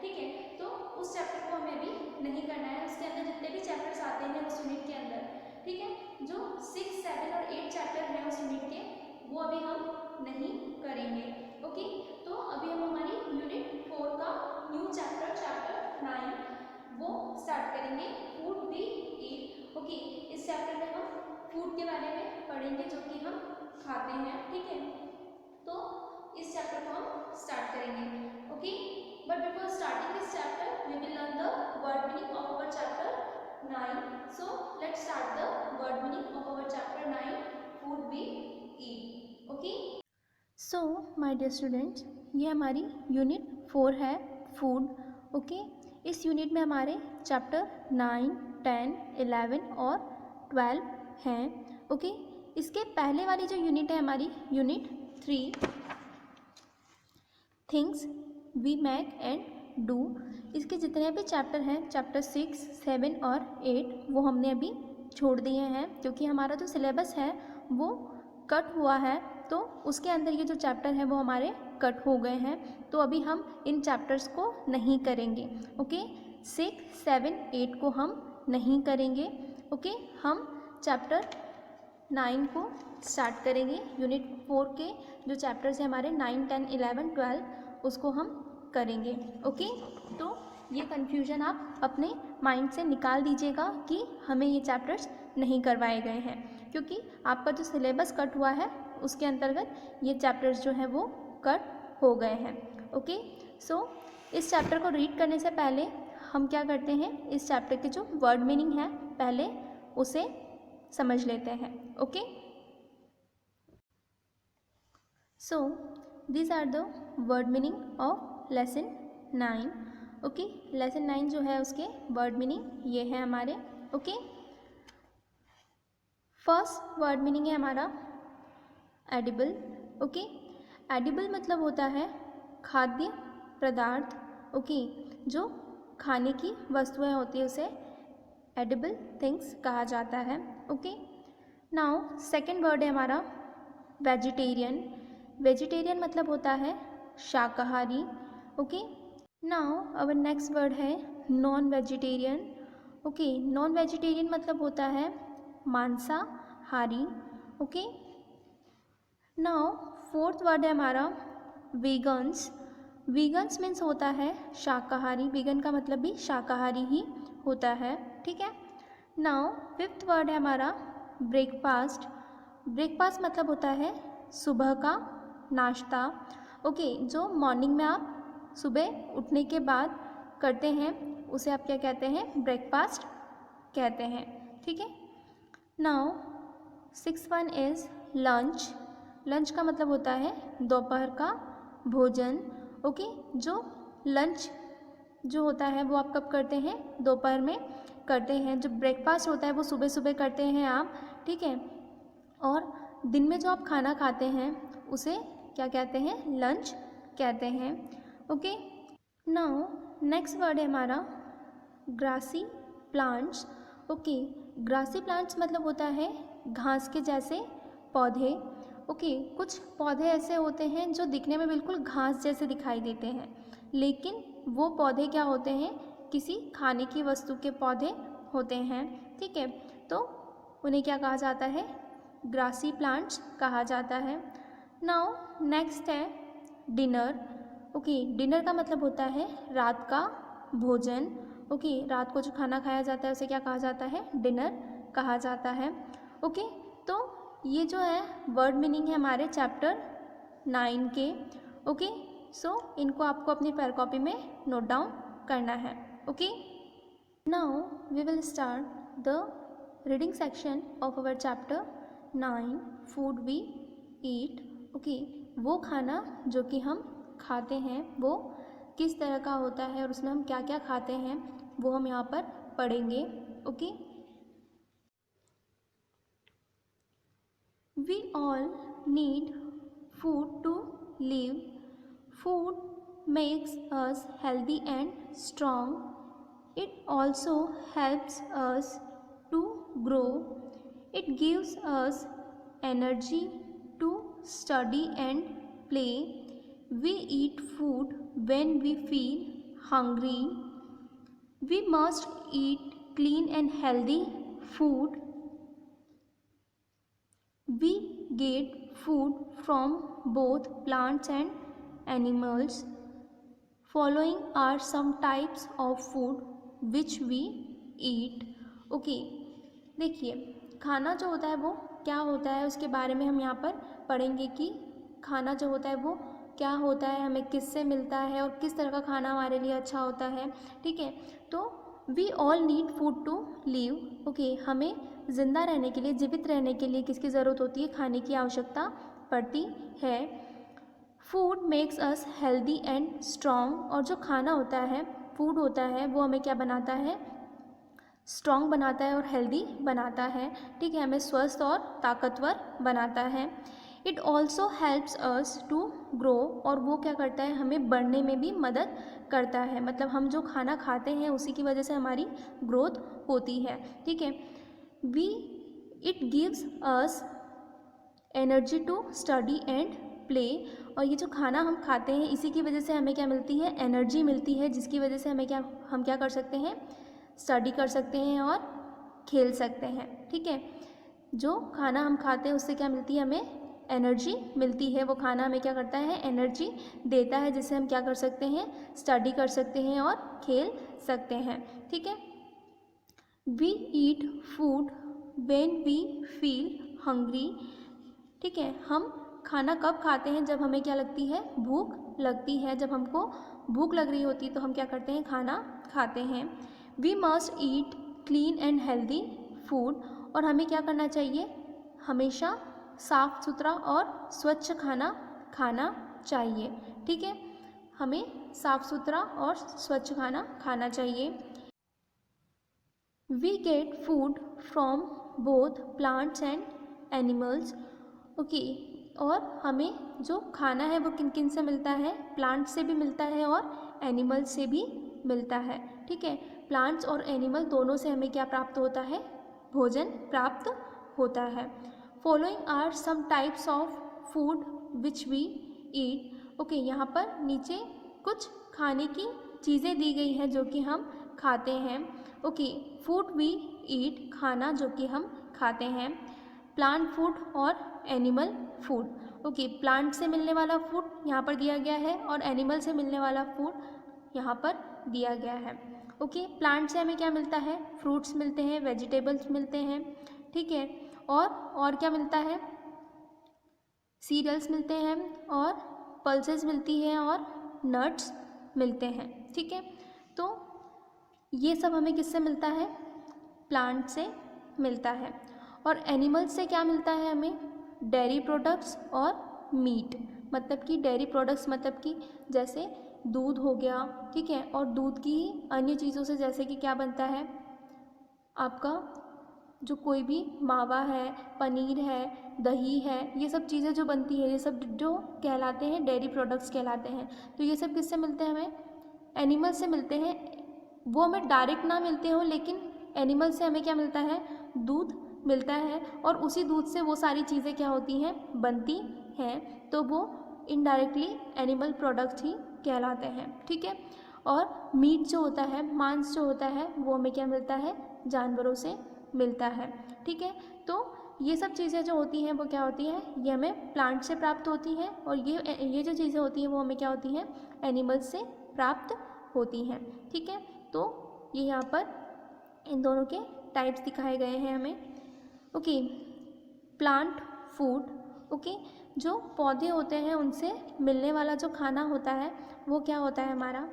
ठीक है। तो उस चैप्टर को हमें अभी नहीं करना है, उसके अंदर जितने भी चैप्टर्स आते हैं उस यूनिट के अंदर, ठीक है, जो 6, 7 और 8 चैप्टर हैं उस यूनिट के, वो अभी हम नहीं करेंगे। ओके, तो अभी हम हमारी यूनिट 4 का न्यू चैप्टर, चैप्टर 9 वो स्टार्ट करेंगे, फूड वी ईट। ओके, इस चैप्टर में हम फूड के बारे में पढ़ेंगे जो कि हम खाते हैं, ठीक है। तो इस चैप्टर को हम स्टार्ट करेंगे। Okay, but before starting this chapter we will learn the word meaning of our chapter 9. So let's start the word meaning of our chapter 9, food we eat. Okay, so my dear students, ये हमारी unit 4 है, food. Okay, इस unit में हमारे chapter 9, 10, 11 और 12 हैं। Okay, इसके पहले वाली जो यूनिट है हमारी unit 3, things we make and do, इसके जितने भी चैप्टर हैं, चैप्टर 6, 7 और 8, वो हमने अभी छोड़ दिए हैं क्योंकि हमारा जो सिलेबस है वो कट हुआ है, तो उसके अंदर ये जो चैप्टर है वो हमारे कट हो गए हैं, तो अभी हम इन चैप्टर्स को नहीं करेंगे। ओके, 6, 7, 8 को हम नहीं करेंगे। ओके, हम चैप्टर 9 को स्टार्ट करेंगे। यूनिट 4 के जो चैप्टर्स हैं हमारे 9, 10, 11, 12, उसको हम करेंगे। ओके, तो ये कन्फ्यूजन आप अपने माइंड से निकाल दीजिएगा कि हमें ये चैप्टर्स नहीं करवाए गए हैं, क्योंकि आपका जो सिलेबस कट हुआ है उसके अंतर्गत ये चैप्टर्स जो हैं वो कट हो गए हैं। ओके, सो इस चैप्टर को रीड करने से पहले हम क्या करते हैं, इस चैप्टर के जो वर्ड मीनिंग है पहले उसे समझ लेते हैं। Okay, so these are the word meaning of lesson 9. Okay, lesson 9 जो है उसके वर्ड मीनिंग ये है हमारे। ओके, फर्स्ट वर्ड मीनिंग है हमारा एडिबल। ओके, एडिबल मतलब होता है खाद्य पदार्थ। ओके, जो खाने की वस्तुएं होती है उसे एडिबल थिंग्स कहा जाता है। ओके, नाउ सेकेंड वर्ड है हमारा वेजिटेरियन। वेजिटेरियन मतलब होता है शाकाहारी। Okay, now our next word है non vegetarian. Okay, non vegetarian मतलब होता है मांसाहारी। ओके, नाउ फोर्थ वर्ड है हमारा वीगन्स। वीगन्स मीन्स होता है शाकाहारी, वीगन का मतलब भी शाकाहारी ही होता है, ठीक है। नाउ फिफ्थ वर्ड है हमारा ब्रेकफास्ट। ब्रेकफास्ट मतलब होता है सुबह का नाश्ता। ओके, जो मॉर्निंग में आप सुबह उठने के बाद करते हैं उसे आप क्या कहते हैं, ब्रेकफास्ट कहते हैं, ठीक है। Now sixth one is lunch. Lunch का मतलब होता है दोपहर का भोजन। ओके, जो लंच जो होता है वो आप कब करते हैं, दोपहर में करते हैं। जो ब्रेकफास्ट होता है वो सुबह सुबह करते हैं आप, ठीक है। और दिन में जो आप खाना खाते हैं उसे क्या कहते हैं, लंच कहते हैं। ओके, नाउ नेक्स्ट वर्ड है हमारा grassy plants. Okay, grassy plants मतलब होता है घास के जैसे पौधे। ओके, कुछ पौधे ऐसे होते हैं जो दिखने में बिल्कुल घास जैसे दिखाई देते हैं, लेकिन वो पौधे क्या होते हैं, किसी खाने की वस्तु के पौधे होते हैं, ठीक है। तो उन्हें क्या कहा जाता है, ग्रासी प्लांट्स कहा जाता है। नाउ नेक्स्ट है डिनर। ओके, डिनर का मतलब होता है रात का भोजन। ओके, रात को जो खाना खाया जाता है उसे क्या कहा जाता है, डिनर कहा जाता है। ओके, तो ये जो है वर्ड मीनिंग है हमारे चैप्टर 9 के। ओके, सो इनको आपको अपनी पेयर कॉपी में नोट डाउन करना है। Okay, now we will start the reading section of our chapter 9, food we eat. Okay, वो खाना जो कि हम खाते हैं वो किस तरह का होता है और उसमें हम क्या क्या खाते हैं वो हम यहाँ पर पढ़ेंगे। Okay, we all need food to live. Food makes us healthy and strong. It also helps us to grow. It gives us energy to study and play. We eat food when we feel hungry. We must eat clean and healthy food. We get food from both plants and animals. Following are some types of food which we eat. Okay, देखिए खाना जो होता है वो क्या होता है उसके बारे में हम यहाँ पर पढ़ेंगे कि खाना जो होता है वो क्या होता है, हमें किससे मिलता है और किस तरह का खाना हमारे लिए अच्छा होता है. ठीक है, तो we all need food to live. Okay, हमें ज़िंदा रहने के लिए, जीवित रहने के लिए किसकी ज़रूरत होती है? खाने की आवश्यकता पड़ती है. Food makes us healthy and strong. और जो खाना होता है, फूड होता है, वो हमें क्या बनाता है? स्ट्रॉन्ग बनाता है और हेल्दी बनाता है. ठीक है, हमें स्वस्थ और ताकतवर बनाता है. It also helps us to grow. और वो क्या करता है? हमें बढ़ने में भी मदद करता है. मतलब हम जो खाना खाते हैं उसी की वजह से हमारी ग्रोथ होती है. ठीक है, it gives us energy to study and play. और ये जो खाना हम खाते हैं इसी की वजह से हमें क्या मिलती है? एनर्जी मिलती है, जिसकी वजह से हम क्या कर सकते हैं? स्टडी कर सकते हैं और खेल सकते हैं. ठीक है, जो खाना हम खाते हैं उससे क्या मिलती है? हमें एनर्जी मिलती है. वो खाना हमें क्या करता है? एनर्जी देता है, जिससे हम क्या कर सकते हैं? स्टडी कर सकते हैं और खेल सकते हैं. ठीक है, we eat food when we feel hungry. ठीक है, हम खाना कब खाते हैं? जब हमें क्या लगती है? भूख लगती है. जब हमको भूख लग रही होती है तो हम क्या करते हैं? खाना खाते हैं. We must eat clean and healthy food. और हमें क्या करना चाहिए? हमेशा साफ़ सुथरा और स्वच्छ खाना खाना चाहिए. ठीक है, हमें साफ़ सुथरा और स्वच्छ खाना खाना चाहिए. We get food from both plants and animals. Okay, और हमें जो खाना है वो किन किन से मिलता है? प्लांट से भी मिलता है और एनिमल्स से भी मिलता है. ठीक है, प्लांट्स और एनिमल दोनों से हमें क्या प्राप्त होता है? भोजन प्राप्त होता है. Following are some types of food which we eat. Okay, यहाँ पर नीचे कुछ खाने की चीज़ें दी गई हैं जो कि हम खाते हैं. ओके, फूड वी ईट, खाना जो कि हम खाते हैं. प्लांट फूड और एनिमल फूड. ओके, प्लांट से मिलने वाला फूड यहाँ पर दिया गया है और एनिमल से मिलने वाला फूड यहाँ पर दिया गया है. ओके, प्लांट से हमें क्या मिलता है? फ्रूट्स मिलते हैं, वेजिटेबल्स मिलते हैं. ठीक है, और क्या मिलता है? सीरियल्स मिलते हैं और पल्सेस मिलती हैं और नट्स मिलते हैं. ठीक है, तो ये सब हमें किससे मिलता है? प्लांट से मिलता है. और एनिमल्स से क्या मिलता है हमें? डेयरी प्रोडक्ट्स और मीट. मतलब कि डेयरी प्रोडक्ट्स मतलब कि जैसे दूध हो गया. ठीक है, और दूध की अन्य चीज़ों से जैसे कि क्या बनता है? आपका जो कोई भी मावा है, पनीर है, दही है, ये सब चीज़ें जो बनती है ये सब जो कहलाते हैं डेयरी प्रोडक्ट्स कहलाते हैं. तो ये सब किससे मिलते हैं हमें? एनिमल से मिलते हैं. वो हमें डायरेक्ट ना मिलते हो, लेकिन एनिमल से हमें क्या मिलता है? दूध मिलता है. और उसी दूध से वो सारी चीज़ें क्या होती हैं? बनती हैं. तो वो इनडायरेक्टली एनिमल प्रोडक्ट्स ही कहलाते हैं. ठीक है, और मीट जो होता है, मांस जो होता है, वो हमें क्या मिलता है? जानवरों से मिलता है. ठीक है, तो ये सब चीज़ें जो होती हैं वो क्या होती हैं? ये हमें प्लांट से प्राप्त होती हैं. और ये जो चीज़ें होती हैं वो हमें क्या होती हैं? एनिमल्स से प्राप्त होती हैं. ठीक है, तो ये यहाँ पर इन दोनों के टाइप्स दिखाए गए हैं हमें. Okay, plant food. ओके, जो पौधे होते हैं उनसे मिलने वाला जो खाना होता है वो क्या होता है हमारा?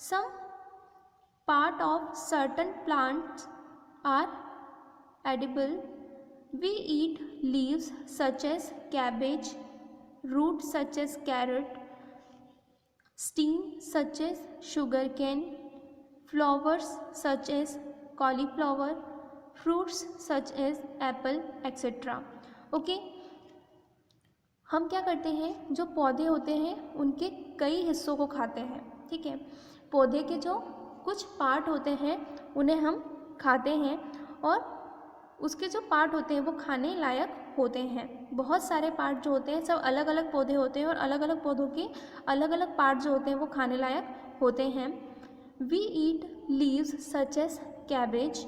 Some part of certain plants are edible. We eat leaves such as cabbage, roots such as carrot, stem such as sugarcane, flowers such as cauliflower, fruits such as apple, etc. Okay, हम क्या करते हैं? जो पौधे होते हैं उनके कई हिस्सों को खाते हैं. ठीक है, पौधे के जो कुछ पार्ट होते हैं उन्हें हम खाते हैं. और उसके जो पार्ट होते हैं वो खाने लायक होते हैं. बहुत सारे पार्ट जो होते हैं सब अलग अलग पौधे होते हैं और अलग अलग पौधों के अलग अलग पार्ट जो होते हैं वो खाने लायक होते हैं. We eat leaves such as cabbage,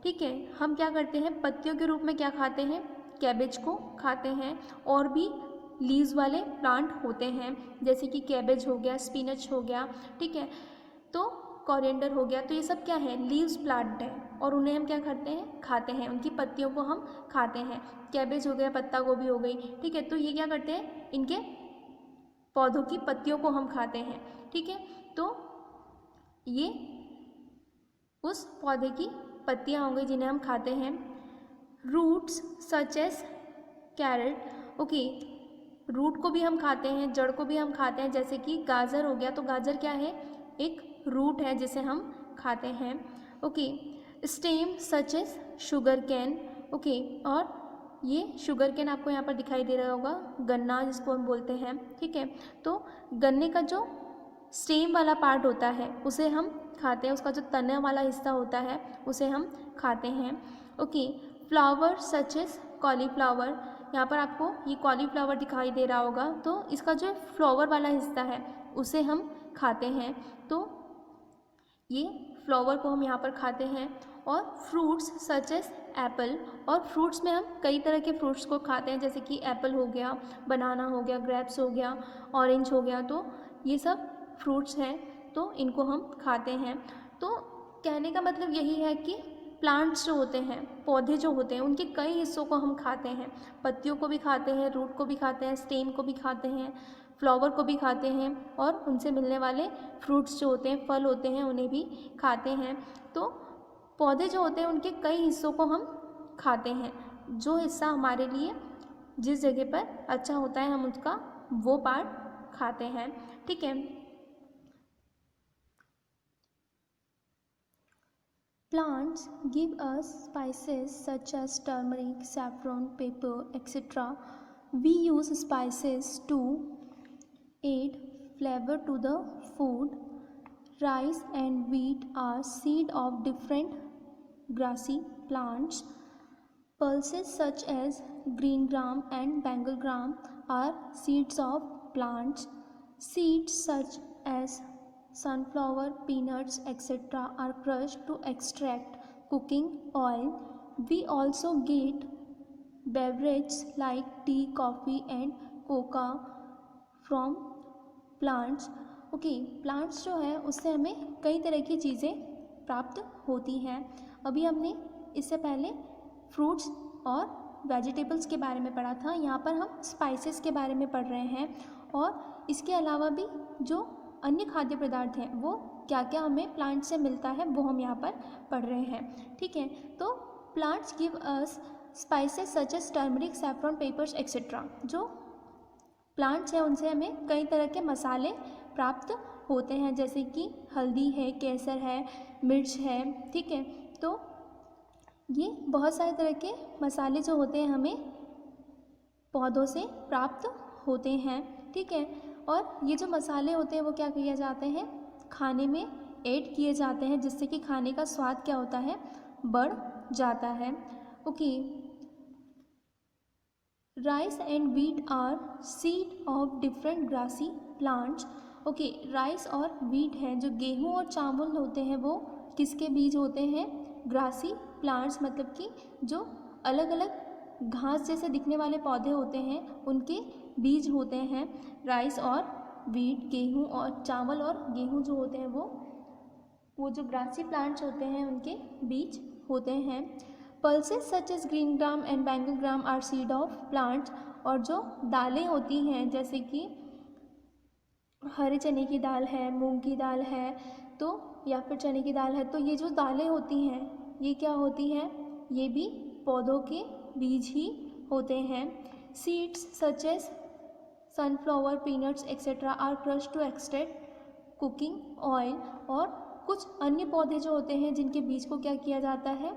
ठीक है, हम क्या करते हैं, पत्तियों के रूप में क्या खाते हैं, कैबेज को खाते हैं। और भी लीव्स वाले प्लांट होते हैं जैसे कि कैबेज हो गया, स्पिनच हो गया, ठीक है, तो कोरिएंडर हो गया, तो ये सब क्या है, लीव्स प्लांट है और उन्हें हम क्या करते हैं, खाते हैं, उनकी पत्तियों को हम खाते हैं। कैबेज हो गया, पत्ता गोभी हो गई, ठीक है, तो ये क्या करते हैं, इनके पौधों की पत्तियों को हम खाते हैं, ठीक है। तो ये उस पौधे की पत्तियाँ हो गई जिन्हें हम खाते हैं। Roots such as carrot, okay, root को भी हम खाते हैं, जड़ को भी हम खाते हैं, जैसे कि गाजर हो गया, तो गाजर क्या है, एक रूट है जिसे हम खाते हैं, okay. Stem such as sugar cane, okay, और ये शुगर कैन आपको यहाँ पर दिखाई दे रहा होगा, गन्ना जिसको हम बोलते हैं, ठीक है। तो गन्ने का जो स्टेम वाला पार्ट होता है उसे हम खाते हैं, उसका जो तने वाला हिस्सा होता है उसे हम खाते हैं, okay. Flower such as cauliflower, यहाँ पर आपको ये कॉलीफ्लावर दिखाई दे रहा होगा, तो इसका जो फ्लावर वाला हिस्सा है उसे हम खाते हैं, तो ये फ्लावर को हम यहाँ पर खाते हैं। और फ्रूट्स सच एज एप्पल, और फ्रूट्स में हम कई तरह के फ्रूट्स को खाते हैं, जैसे कि एप्पल हो गया, बनाना हो गया, ग्रेप्स हो गया, ऑरेंज हो गया, तो ये सब फ्रूट्स हैं, तो इनको हम खाते हैं। तो कहने का मतलब यही है कि प्लांट्स जो होते हैं, पौधे जो होते हैं, उनके कई हिस्सों को हम खाते हैं, पत्तियों को भी खाते हैं, रूट को भी खाते हैं, स्टेम को भी खाते हैं, फ्लावर को भी खाते हैं, और उनसे मिलने वाले फ्रूट्स जो होते हैं, फल होते हैं, उन्हें भी खाते हैं। तो पौधे जो होते हैं उनके कई हिस्सों को हम खाते हैं, जो हिस्सा हमारे लिए जिस जगह पर अच्छा होता है हम उसका वो पार्ट खाते हैं, ठीक है। Plants give us spices such as turmeric, saffron, pepper, etc. We use spices to add flavor to the food. Rice and wheat are seed of different grassy plants. Pulses such as green gram and bengal gram are seeds of plants. Seeds such as sunflower, peanuts, etc. are crushed to extract cooking oil. We also get beverages like tea, coffee and coca from plants. Okay, plants जो है उससे हमें कई तरह की चीज़ें प्राप्त होती हैं। अभी हमने इससे पहले फ्रूट्स और वेजिटेबल्स के बारे में पढ़ा था, यहाँ पर हम स्पाइसेस के बारे में पढ़ रहे हैं, और इसके अलावा भी जो अन्य खाद्य पदार्थ हैं वो क्या क्या हमें प्लांट से मिलता है वो हम यहाँ पर पढ़ रहे हैं, ठीक है। तो plants give us spices such as turmeric, saffron, peppers etcetera. जो प्लांट्स हैं उनसे हमें कई तरह के मसाले प्राप्त होते हैं, जैसे कि हल्दी है, केसर है, मिर्च है, ठीक है। तो ये बहुत सारे तरह के मसाले जो होते हैं हमें पौधों से प्राप्त होते हैं, ठीक है। और ये जो मसाले होते हैं वो क्या किए जाते हैं, खाने में ऐड किए जाते हैं, जिससे कि खाने का स्वाद क्या होता है, बढ़ जाता है, okay. Rice and wheat are seed of different grassy plants, okay. Rice और व्हीट है, जो गेहूँ और चावल होते हैं वो किसके बीज होते हैं, ग्रासी प्लांट्स, मतलब कि जो अलग अलग घास जैसे दिखने वाले पौधे होते हैं उनके बीज होते हैं। राइस और व्हीट, गेहूँ और चावल और गेहूँ जो होते हैं वो जो ग्रासी प्लांट्स होते हैं उनके बीज होते हैं। Pulses such as green gram and Bengal gram are seed of plants, और जो दालें होती हैं जैसे कि हरे चने की दाल है, मूंग की दाल है, तो या फिर चने की दाल है, तो ये जो दालें होती हैं ये क्या होती हैं, ये भी पौधों के बीज ही होते हैं। Seeds such as sunflower, peanuts etcetera are crush to extract cooking oil, और कुछ अन्य पौधे जो होते हैं जिनके बीज को क्या किया जाता है,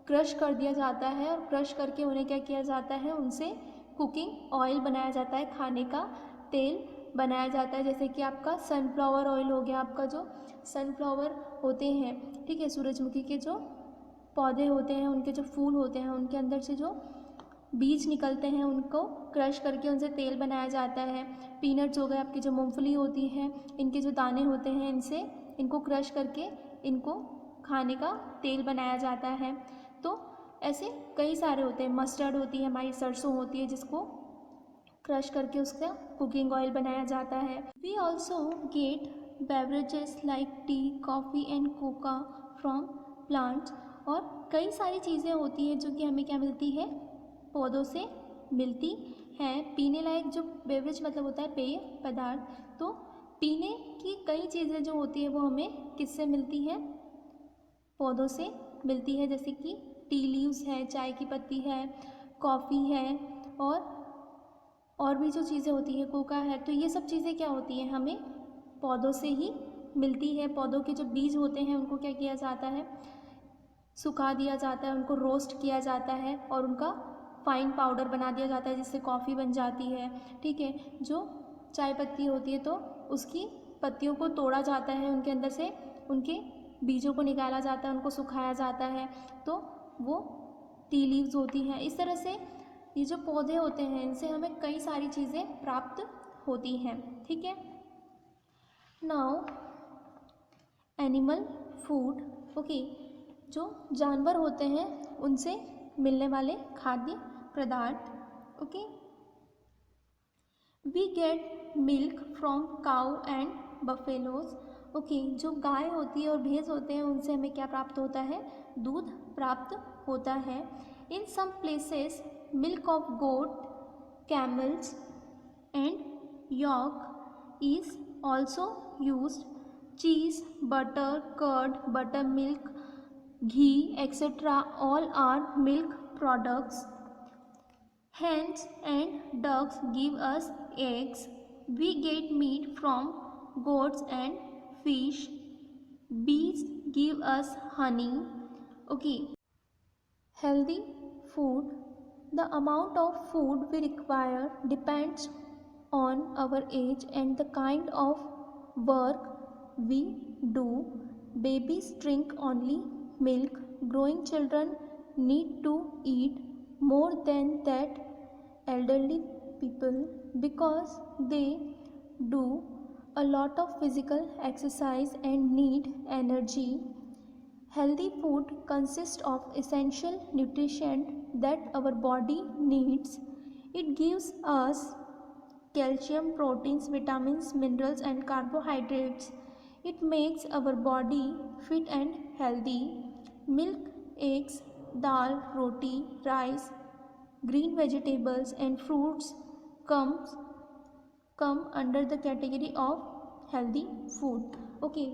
क्रश कर दिया जाता है, और क्रश करके उन्हें क्या किया जाता है, उनसे कुकिंग ऑयल बनाया जाता है, खाने का तेल बनाया जाता है। जैसे कि आपका सनफ्लावर ऑयल हो गया, आपका जो सनफ्लावर होते हैं, ठीक है, सूरजमुखी के जो पौधे होते हैं उनके जो फूल होते हैं उनके अंदर से जो बीज निकलते हैं उनको क्रश करके उनसे तेल बनाया जाता है। पीनट्स हो गए, आपकी जो मूंगफली होती है, इनके जो दाने होते हैं इनसे इनको क्रश करके इनको खाने का तेल बनाया जाता है। तो ऐसे कई सारे होते हैं। मस्टर्ड होती है, हमारी सरसों होती है जिसको क्रश करके उसका कुकिंग ऑयल बनाया जाता है। We also get beverages like tea, coffee and coca from plants. और कई सारी चीज़ें होती हैं जो कि हमें क्या मिलती है, पौधों से मिलती हैं। पीने लायक जो बेवरेज मतलब होता है पेय पदार्थ, तो पीने की कई चीज़ें जो होती है वो हमें किससे मिलती हैं, पौधों से मिलती है। जैसे कि टी लीव्स है, चाय की पत्ती है, कॉफ़ी है और भी जो चीज़ें होती है, कोका है। तो ये सब चीज़ें क्या होती हैं, हमें पौधों से ही मिलती है। पौधों के जो बीज होते हैं उनको क्या किया जाता है, सुखा दिया जाता है, उनको रोस्ट किया जाता है और उनका फाइन पाउडर बना दिया जाता है जिससे कॉफ़ी बन जाती है। ठीक है, जो चाय पत्ती होती है तो उसकी पत्तियों को तोड़ा जाता है, उनके अंदर से उनके बीजों को निकाला जाता है, उनको सुखाया जाता है, तो वो टी लीव्स होती हैं। इस तरह से ये जो पौधे होते हैं इनसे हमें कई सारी चीज़ें प्राप्त होती हैं। ठीक है, नाउ एनिमल फूड। ओके, जो जानवर होते हैं उनसे मिलने वाले खाद्य पदार्थ। Okay, we get milk from cow and buffaloes. Okay, जो गाय होती है और भैंस होते हैं उनसे हमें क्या प्राप्त होता है, दूध प्राप्त होता है। In some places milk of goat, camels and yak is also used. Cheese, butter, curd, buttermilk, ghee, etc. all are milk products. Hens and ducks give us eggs. We get meat from goats and fish. Bees give us honey. Okay. Healthy food. The amount of food we require depends on our age and the kind of work we do. Babies drink only milk. Growing children need to eat more than that elderly people because they do a lot of physical exercise and need energy. Healthy food consists of essential nutrition that our body needs. It gives us calcium, proteins, vitamins, minerals and carbohydrates. It makes our body fit and healthy. Milk, eggs, dal, roti, rice, green vegetables and fruits come under the category of healthy food. Okay,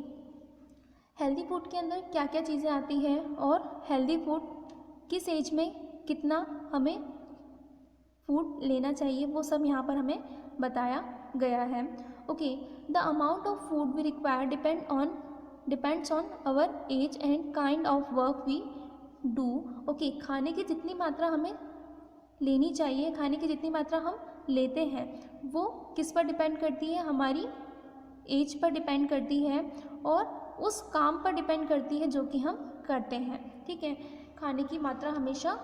healthy food के अंदर क्या क्या चीज़ें आती हैं और healthy food किस as में कितना हमें फूड लेना चाहिए वो सब यहाँ पर हमें बताया गया है। Okay, the amount of food we require depends on our age and kind of work we do. Okay, खाने की जितनी मात्रा हमें लेनी चाहिए, खाने की जितनी मात्रा हम लेते हैं वो किस पर डिपेंड करती है, हमारी एज पर डिपेंड करती है और उस काम पर डिपेंड करती है जो कि हम करते हैं। ठीक है, खाने की मात्रा हमेशा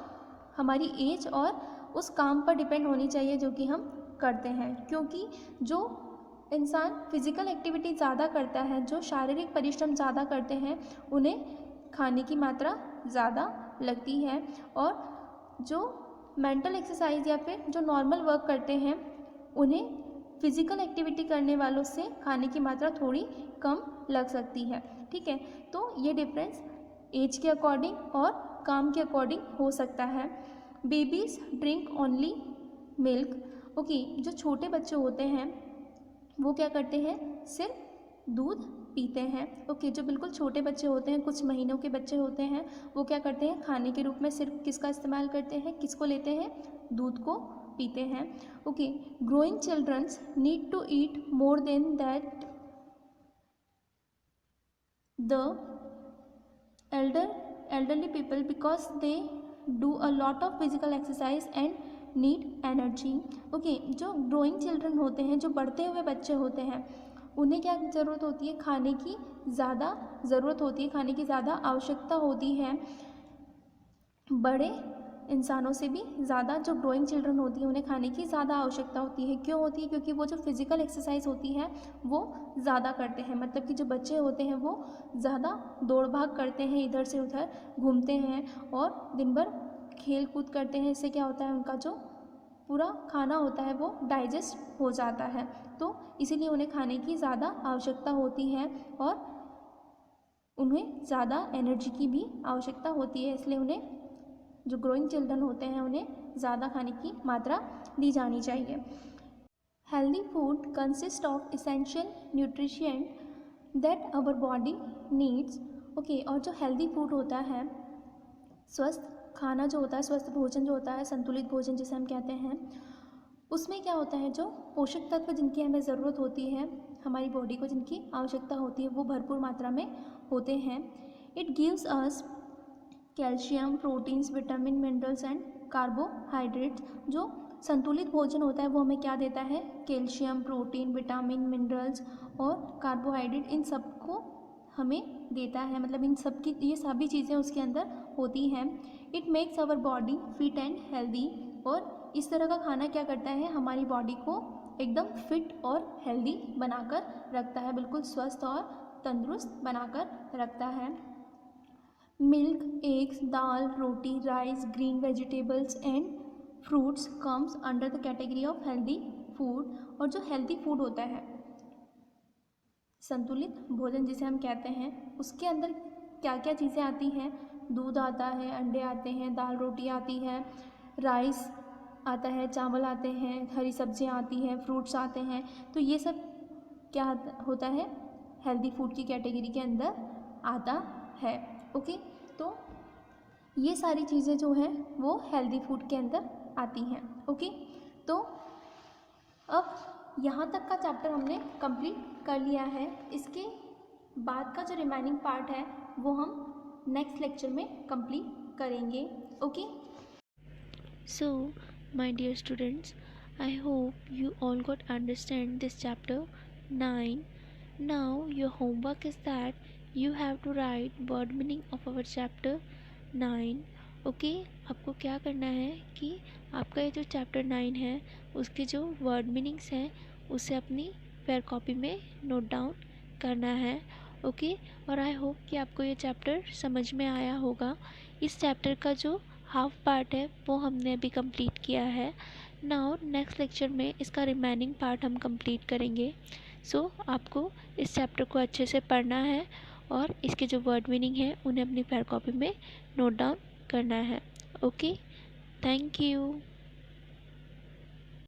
हमारी एज और उस काम पर डिपेंड होनी चाहिए जो कि हम करते हैं, क्योंकि जो इंसान फिज़िकल एक्टिविटी ज़्यादा करता है, जो शारीरिक परिश्रम ज़्यादा करते हैं, उन्हें खाने की मात्रा ज़्यादा लगती है और जो मेंटल एक्सरसाइज या फिर जो नॉर्मल वर्क करते हैं उन्हें फिज़िकल एक्टिविटी करने वालों से खाने की मात्रा थोड़ी कम लग सकती है। ठीक है, तो ये डिफरेंस एज के अकॉर्डिंग और काम के अकॉर्डिंग हो सकता है। Babies drink only milk. Okay, जो छोटे बच्चे होते हैं वो क्या करते हैं, सिर्फ दूध पीते हैं। ओके, जो बिल्कुल छोटे बच्चे होते हैं, कुछ महीनों के बच्चे होते हैं, वो क्या करते हैं, खाने के रूप में सिर्फ किसका इस्तेमाल करते हैं, किसको लेते हैं, दूध को पीते हैं। Okay, growing childrens need to eat more than that the elderly people because they do a lot of physical exercise and need energy. Okay, जो ग्रोइंग चिल्ड्रन होते हैं, जो बढ़ते हुए बच्चे होते हैं, उन्हें क्या ज़रूरत होती है, खाने की ज़्यादा ज़रूरत होती है, खाने की ज़्यादा आवश्यकता होती है। बड़े इंसानों से भी ज़्यादा जो ग्रोइंग चिल्ड्रन होती है उन्हें खाने की ज़्यादा आवश्यकता होती है। क्यों होती है? क्योंकि वो जो फिज़िकल एक्सरसाइज होती है वो ज़्यादा करते हैं। मतलब कि जो बच्चे होते हैं वो ज़्यादा दौड़ भाग करते हैं, इधर से उधर घूमते हैं और दिन भर खेल कूद करते हैं। इससे क्या होता है, उनका जो पूरा खाना होता है वो डाइजेस्ट हो जाता है। तो इसीलिए उन्हें खाने की ज़्यादा आवश्यकता होती है और उन्हें ज़्यादा एनर्जी की भी आवश्यकता होती है। इसलिए उन्हें, जो ग्रोइंग चिल्ड्रन होते हैं, उन्हें ज़्यादा खाने की मात्रा दी जानी चाहिए। Healthy food consist of essential nutrition that our body needs. Okay, और जो हेल्दी फूड होता है, स्वस्थ खाना जो होता है, स्वस्थ भोजन जो होता है, संतुलित भोजन जिसे हम कहते हैं, उसमें क्या होता है, जो पोषक तत्व जिनकी हमें ज़रूरत होती है, हमारी बॉडी को जिनकी आवश्यकता होती है, वो भरपूर मात्रा में होते हैं। It gives us calcium, proteins, vitamin, minerals and carbohydrates. जो संतुलित भोजन होता है वो हमें क्या देता है? कैल्शियम, प्रोटीन, विटामिन, मिनरल्स और कार्बोहाइड्रेट, इन सबको हमें देता है। मतलब इन सब की, ये सभी चीज़ें उसके अंदर होती हैं। It makes our body fit and healthy. और इस तरह का खाना क्या करता है, हमारी बॉडी को एकदम फिट और हेल्दी बनाकर रखता है, बिल्कुल स्वस्थ और तंदुरुस्त बनाकर रखता है। Milk, eggs, dal, roti, rice, green vegetables and fruits comes under the category of healthy food. और जो हेल्दी फूड होता है, संतुलित भोजन जिसे हम कहते हैं, उसके अंदर क्या क्या चीज़ें आती हैं? दूध आता है, अंडे आते हैं, दाल रोटी आती है, राइस आता है, चावल आते हैं, हरी सब्जियां आती हैं, फ्रूट्स आते हैं। तो ये सब क्या होता है? हेल्दी फूड की कैटेगरी के अंदर आता है। ओके, तो ये सारी चीज़ें जो हैं वो हेल्दी फूड के अंदर आती हैं। ओके, तो अब यहाँ तक का चैप्टर हमने कंप्लीट कर लिया है। इसके बाद का जो रिमेनिंग पार्ट है वो हम नेक्स्ट लेक्चर में कंप्लीट करेंगे। Okay, So, my dear students, I hope you all got understand this chapter 9. Now your homework is that you have to write word meaning of our chapter 9. Okay, आपको क्या करना है कि आपका ये जो चैप्टर 9 है उसके जो वर्ड मीनिंग्स हैं उसे अपनी फेयर कॉपी में नोट डाउन करना है। ओके, और आई होप कि आपको ये चैप्टर समझ में आया होगा। इस चैप्टर का जो हाफ पार्ट है वो हमने अभी कंप्लीट किया है। नाउ नेक्स्ट लेक्चर में इसका रिमेनिंग पार्ट हम कंप्लीट करेंगे। सो आपको इस चैप्टर को अच्छे से पढ़ना है और इसके जो वर्ड मीनिंग है उन्हें अपनी फेयर कॉपी में नोट डाउन करना है। Okay, thank you.